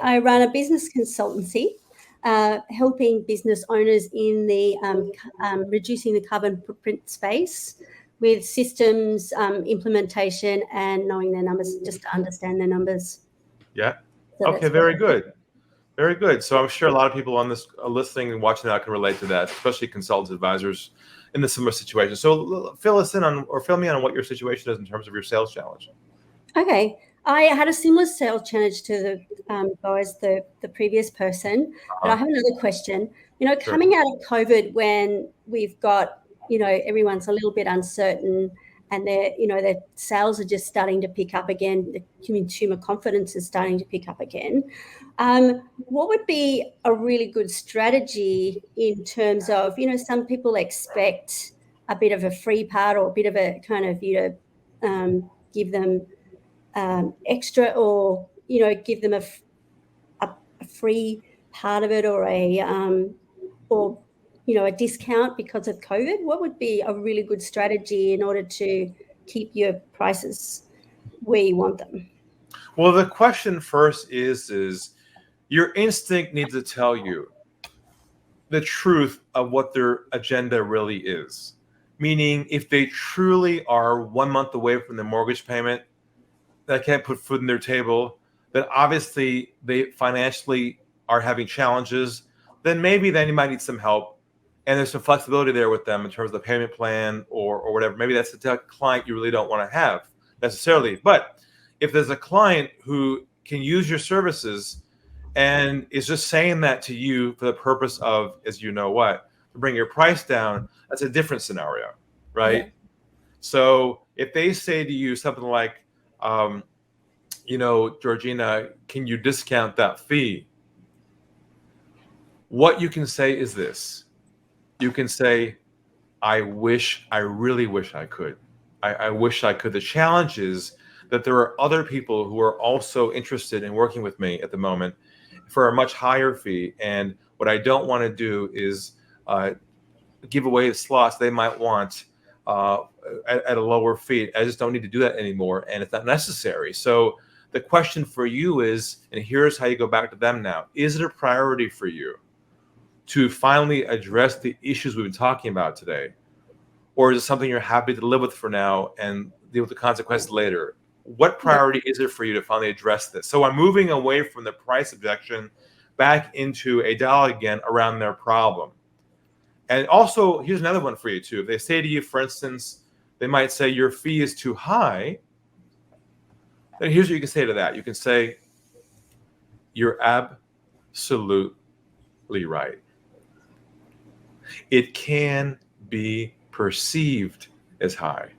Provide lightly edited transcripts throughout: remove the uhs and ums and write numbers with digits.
I run a business consultancy, helping business owners in the reducing the carbon footprint space with systems implementation and knowing their numbers, just to understand their numbers. Yeah. So okay, very good. Very good. So I'm sure a lot of people on this listening and watching that can relate to that, especially consultants, advisors in the similar situation. So fill us in on, or fill me in on what your situation is in terms of your sales challenge. Okay. I had a similar sales challenge to the guys, the previous person, but I have another question. You know, coming out of COVID, when we've got, you know, everyone's a little bit uncertain, and their sales are just starting to pick up again. The consumer confidence is starting to pick up again. What would be a really good strategy in terms of, you know, some people expect a bit of a free part or a bit of a kind of, you know, give them extra, or, you know, give them a free part of it, or or you know, a discount because of COVID. What would be a really good strategy in order to keep your prices where you want them? Well, the question first is your instinct needs to tell you the truth of what their agenda really is. Meaning, if they truly are 1 month away from their mortgage payment, that can't put food on their table, then obviously they financially are having challenges, then maybe you might need some help. And there's some flexibility there with them in terms of the payment plan or whatever. Maybe that's the client you really don't want to have necessarily. But if there's a client who can use your services and is just saying that to you for the purpose of, as you know what, to bring your price down, that's a different scenario, right? Yeah. So if they say to you something like, you know, Georgina, can you discount that fee? What you can say is this. You can say, I really wish I could. I wish I could. The challenge is that there are other people who are also interested in working with me at the moment for a much higher fee. And what I don't want to do is give away the slots they might want at a lower fee. I just don't need to do that anymore, and it's not necessary. So the question for you is, and here's how you go back to them now, is it a priority for you to finally address the issues we've been talking about today? Or is it something you're happy to live with for now and deal with the consequences later? What priority is it for you to finally address this? So I'm moving away from the price objection back into a dialogue again around their problem. And also, here's another one for you too. If they say to you, for instance, they might say your fee is too high, then here's what you can say to that. You can say, you're absolutely right. It can be perceived as high.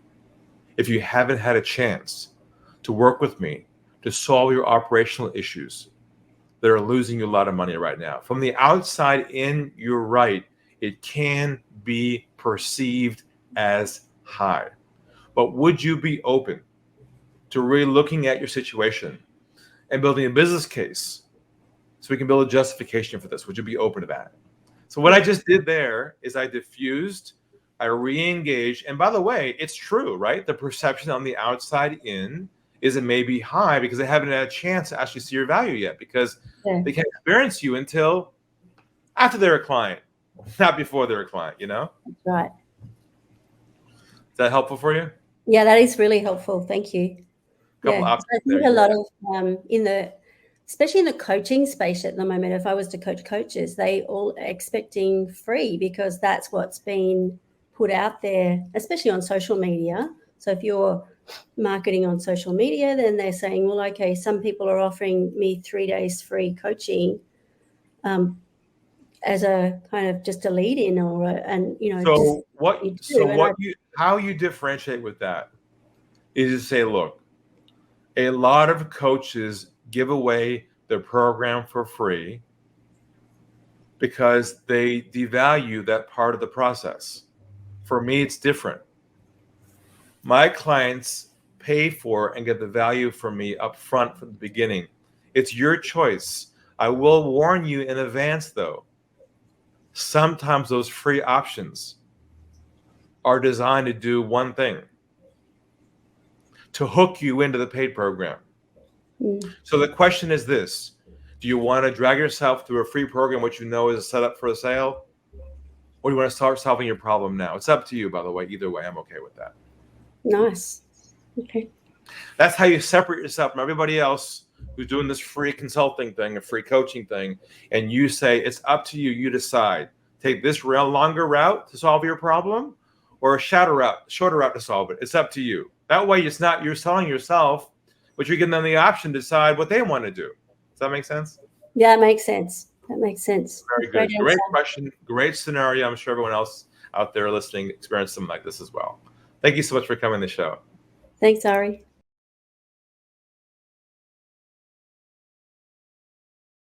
If you haven't had a chance to work with me to solve your operational issues that are losing you a lot of money right now, from the outside in, you're right. It can be perceived as high. But would you be open to really looking at your situation and building a business case so we can build a justification for this? Would you be open to that? So what I just did there is I diffused, I re-engaged. And by the way, it's true, right? The perception on the outside in is it may be high because they haven't had a chance to actually see your value yet, because they can't experience you until after they're a client, not before they're a client, you know? That's right. Is that helpful for you? Yeah, that is really helpful. Thank you. I think a lot of especially in the coaching space at the moment, if I was to coach coaches, they all are expecting free because that's what's been put out there, especially on social media. So if you're marketing on social media, then they're saying, well, okay, some people are offering me 3 days free coaching as a kind of just a lead in, or you know. So how you differentiate with that is to say, look, a lot of coaches give away their program for free because they devalue that part of the process. For me, it's different. My clients pay for and get the value from me up front from the beginning. It's your choice. I will warn you in advance, though. Sometimes those free options are designed to do one thing: to hook you into the paid program. So the question is this: Do you want to drag yourself through a free program which you know is a setup for a sale? Or do you want to start solving your problem now? It's up to you, by the way. Either way, I'm okay with that. Nice. Okay. That's how you separate yourself from everybody else who's doing this free consulting thing, a free coaching thing, and you say, it's up to you. You decide. Take this longer route to solve your problem or a shorter route to solve it. It's up to you. That way, it's not you're selling yourself, but you're giving them the option to decide what they want to do. Does that make sense? Yeah, it makes sense. That makes sense. Very good. Great question. Great scenario. I'm sure everyone else out there listening experienced something like this as well. Thank you so much for coming to the show. Thanks, Ari.